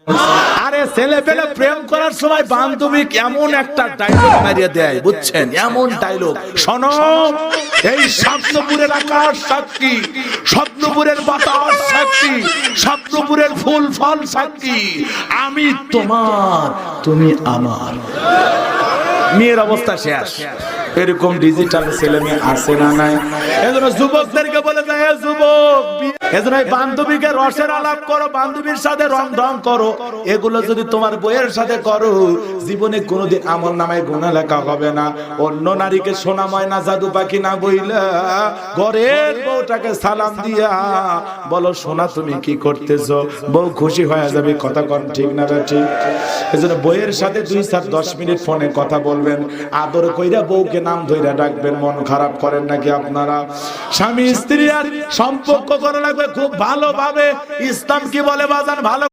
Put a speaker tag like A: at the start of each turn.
A: আরে ছেলে পেলে প্রেম করার সময় বান্ধবী এমন একটা ডায়লগ মারিয়ে দেয়, বুঝছেন? এমন ডায়লগ, শোনো এই স্বপ্নপুরের আকাশ সাক্ষী, স্বপ্নপুরের বাতাস সাক্ষী, স্বপ্নপুরের ফুল ফল সাক্ষী, আমি তোমার তুমি আমার। মেয়ের অবস্থা শেষ। এরকম ডিজিটাল ছেলে মেয়ে আছে না নাই? এজন্য যুবকদেরকে বলে যায়, যুবক এজন্য বান্ধবীকে রসের আলাপ করো, বান্ধবীর সাথে রং ঢং করো। এগুলো যদি তোমার বইয়ের সাথে করো, জীবনে কোনোদিন আমল নামায় গুনাহ লেখা হবে না। অন্য নারীকে সোনা ময়না জাদু পাখি না বইলা ঘরের বউটাকে সালাম দিয়া বলো, সোনা তুমি কি করতেছো, বউ খুশি হয়ে যাবে। কথা কম ঠিক না ঠিক? এজন্য বইয়ের সাথে 2-10 মিনিট ফোনে কথা বলবেন, আদর কইরা বউকে নাম ধইরা ডাকবেন। মন খারাপ করেন নাকি আপনারা? স্বামী স্ত্রী আর সম্পর্ক করা লাগবে খুব ভালোভাবে। ইসলাম কি বলে বাজান? ভালো